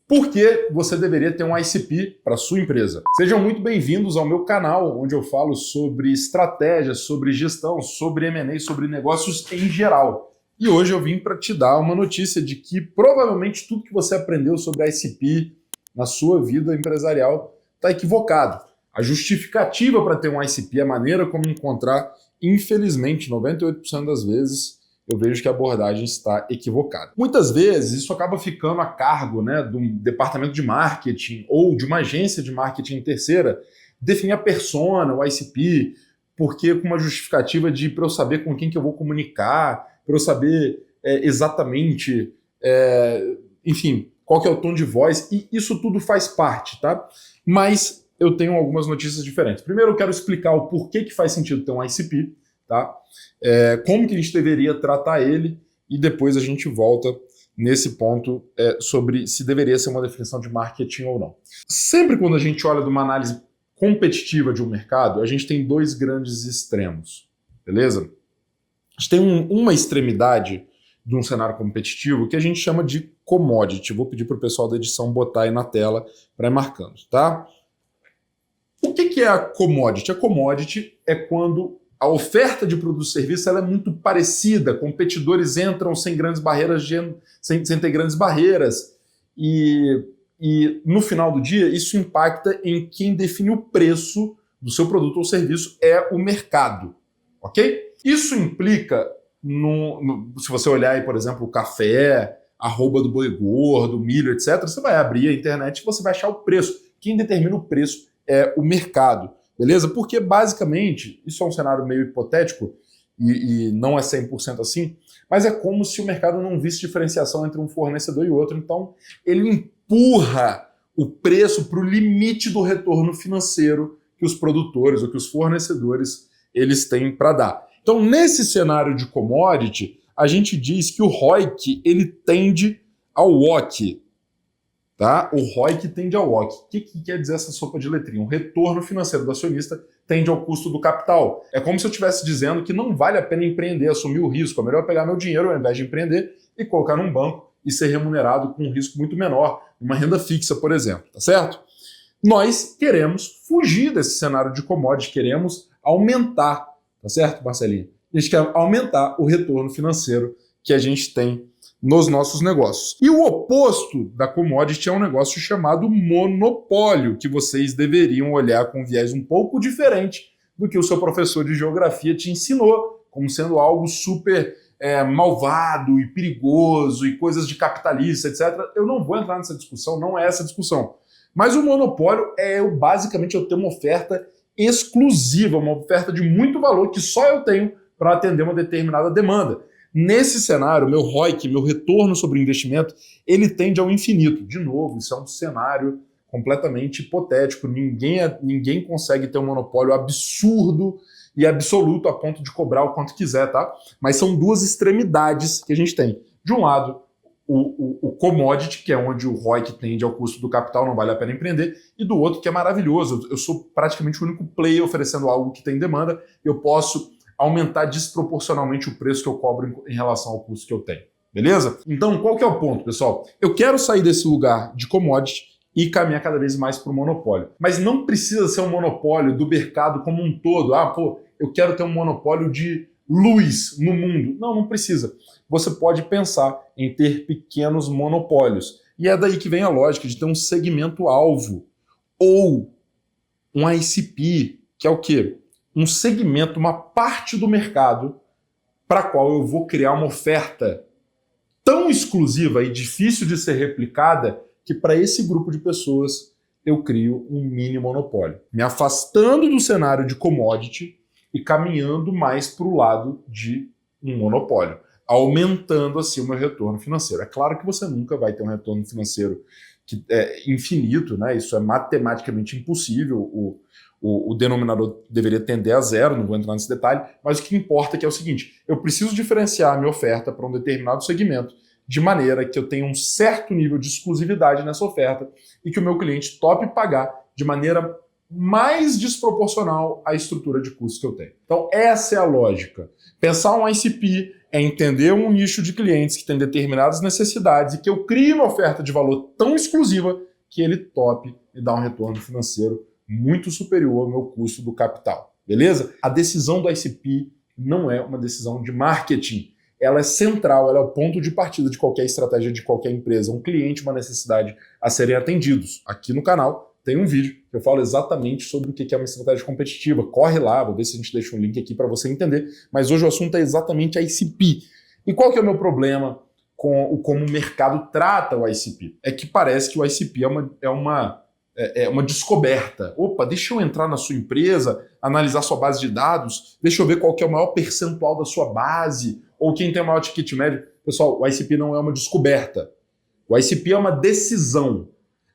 Por que você deveria ter um ICP para sua empresa? Sejam muito bem-vindos ao meu canal, onde eu falo sobre estratégias, sobre gestão, sobre M&A, sobre negócios em geral. E hoje eu vim para te dar uma notícia de que provavelmente tudo que você aprendeu sobre ICP na sua vida empresarial está equivocado. A justificativa para ter um ICP, a maneira como encontrar, infelizmente, 98% das vezes, eu vejo que a abordagem está equivocada. Muitas vezes isso acaba ficando a cargo, de um departamento de marketing ou de uma agência de marketing terceira definir a persona, o ICP, porque com uma justificativa de para eu saber com quem que eu vou comunicar, para eu saber exatamente, enfim, qual que é o tom de voz, e isso tudo faz parte, tá? Mas eu tenho algumas notícias diferentes. Primeiro eu quero explicar o porquê que faz sentido ter um ICP, tá? Como que a gente deveria tratar ele, e depois a gente volta nesse ponto sobre se deveria ser uma definição de marketing ou não. Sempre quando a gente olha de uma análise competitiva de um mercado, a gente tem dois grandes extremos, beleza? A gente tem uma extremidade de um cenário competitivo que a gente chama de commodity. Vou pedir para o pessoal da edição botar aí na tela para ir marcando, tá? O que é a commodity? A commodity é quando a oferta de produto e serviço ela é muito parecida, competidores entram sem grandes barreiras, sem ter grandes barreiras, e no final do dia isso impacta em quem define o preço do seu produto ou serviço, é o mercado, ok? Isso implica, se você olhar aí, por exemplo, o café, arroba do boi gordo, milho, etc., você vai abrir a internet e você vai achar o preço. Quem determina o preço é o mercado. Beleza? Porque, basicamente, isso é um cenário meio hipotético e não é 100% assim, mas é como se o mercado não visse diferenciação entre um fornecedor e outro. Então, ele empurra o preço para o limite do retorno financeiro que os produtores ou que os fornecedores eles têm para dar. Então, nesse cenário de commodity, a gente diz que o ROIC ele tende ao WOC. Tá? O ROIC tende ao WOC. O que quer dizer essa sopa de letrinha? O retorno financeiro do acionista tende ao custo do capital. É como se eu estivesse dizendo que não vale a pena empreender, assumir o risco. É melhor pegar meu dinheiro ao invés de empreender e colocar num banco e ser remunerado com um risco muito menor, uma renda fixa, por exemplo. Tá certo? Nós queremos fugir desse cenário de commodity, queremos aumentar, tá certo, Marcelinho? A gente quer aumentar o retorno financeiro que a gente tem nos nossos negócios. E o oposto da commodity é um negócio chamado monopólio, que vocês deveriam olhar com um viés um pouco diferente do que o seu professor de geografia te ensinou, como sendo algo super malvado e perigoso e coisas de capitalista, etc. Eu não vou entrar nessa discussão, não é essa a discussão. Mas o monopólio basicamente eu ter uma oferta exclusiva, uma oferta de muito valor que só eu tenho para atender uma determinada demanda. Nesse cenário, meu ROIC, meu retorno sobre o investimento, ele tende ao infinito. De novo, isso é um cenário completamente hipotético. Ninguém consegue ter um monopólio absurdo e absoluto a ponto de cobrar o quanto quiser, tá? Mas são duas extremidades que a gente tem. De um lado, o commodity, que é onde o ROIC tende ao custo do capital, não vale a pena empreender, e do outro, que é maravilhoso. Eu sou praticamente o único player oferecendo algo que tem demanda, eu posso aumentar desproporcionalmente o preço que eu cobro em relação ao custo que eu tenho. Beleza? Então, qual que é o ponto, pessoal? Eu quero sair desse lugar de commodity e caminhar cada vez mais para o monopólio. Mas não precisa ser um monopólio do mercado como um todo. Eu quero ter um monopólio de luz no mundo. Não precisa. Você pode pensar em ter pequenos monopólios. E é daí que vem a lógica de ter um segmento-alvo. Ou um ICP, que é o quê? Um segmento, uma parte do mercado para a qual eu vou criar uma oferta tão exclusiva e difícil de ser replicada que para esse grupo de pessoas eu crio um mini monopólio, me afastando do cenário de commodity e caminhando mais para o lado de um monopólio, aumentando assim o meu retorno financeiro. É claro que você nunca vai ter um retorno financeiro que é infinito, né? Isso é matematicamente impossível. O denominador deveria tender a zero, não vou entrar nesse detalhe, mas o que importa é que é o seguinte: eu preciso diferenciar a minha oferta para um determinado segmento de maneira que eu tenha um certo nível de exclusividade nessa oferta e que o meu cliente tope pagar de maneira mais desproporcional à estrutura de custos que eu tenho. Então essa é a lógica. Pensar um ICP é entender um nicho de clientes que tem determinadas necessidades e que eu crie uma oferta de valor tão exclusiva que ele tope e dá um retorno financeiro muito superior ao meu custo do capital. Beleza? A decisão do ICP não é uma decisão de marketing. Ela é central, ela é o ponto de partida de qualquer estratégia de qualquer empresa. Um cliente, uma necessidade a serem atendidos. Aqui no canal tem um vídeo que eu falo exatamente sobre o que é uma estratégia competitiva. Corre lá, vou ver se a gente deixa um link aqui para você entender. Mas hoje o assunto é exatamente a ICP. E qual que é o meu problema com como o mercado trata o ICP? É que parece que o ICP é uma descoberta. Opa, deixa eu entrar na sua empresa, analisar sua base de dados, deixa eu ver qual que é o maior percentual da sua base, ou quem tem o maior ticket médio. Pessoal, o ICP não é uma descoberta. O ICP é uma decisão.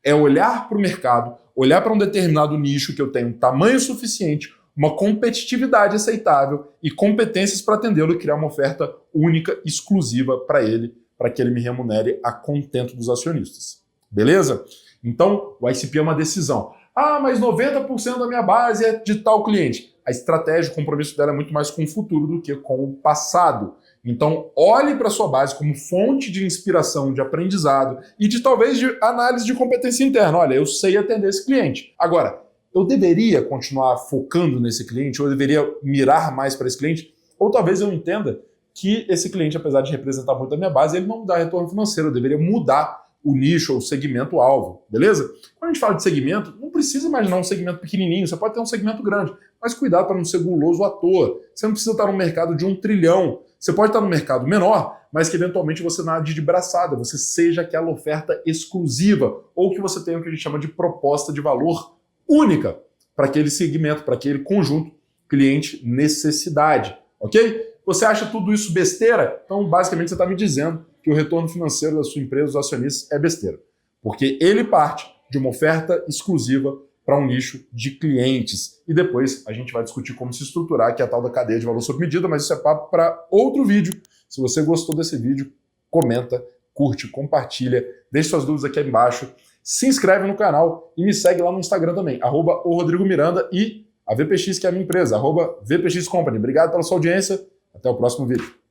É olhar para o mercado, olhar para um determinado nicho que eu tenho tamanho suficiente, uma competitividade aceitável e competências para atendê-lo e criar uma oferta única, exclusiva para ele, para que ele me remunere a contento dos acionistas. Beleza? Então, o ICP é uma decisão. Ah, mas 90% da minha base é de tal cliente. A estratégia, o compromisso dela é muito mais com o futuro do que com o passado. Então, olhe para a sua base como fonte de inspiração, de aprendizado e de talvez de análise de competência interna. Olha, eu sei atender esse cliente. Agora, eu deveria continuar focando nesse cliente, ou eu deveria mirar mais para esse cliente, ou talvez eu entenda que esse cliente, apesar de representar muito a minha base, ele não me dá retorno financeiro. Eu deveria mudar o nicho ou o segmento-alvo, beleza? Quando a gente fala de segmento, não precisa imaginar um segmento pequenininho, você pode ter um segmento grande, mas cuidado para não ser guloso à toa. Você não precisa estar no mercado de 1 trilhão, você pode estar no mercado menor, mas que eventualmente você nade de braçada, você seja aquela oferta exclusiva, ou que você tenha o que a gente chama de proposta de valor única para aquele segmento, para aquele conjunto cliente necessidade, ok? Você acha tudo isso besteira? Então, basicamente, você está me dizendo que o retorno financeiro da sua empresa, dos acionistas, é besteira. Porque ele parte de uma oferta exclusiva para um nicho de clientes. E depois a gente vai discutir como se estruturar, que é a tal da cadeia de valor sob medida, mas isso é papo para outro vídeo. Se você gostou desse vídeo, comenta, curte, compartilha, deixe suas dúvidas aqui embaixo, se inscreve no canal e me segue lá no Instagram também, @oRodrigoMiranda e a VPX, que é a minha empresa, @VPX Company. Obrigado pela sua audiência, até o próximo vídeo.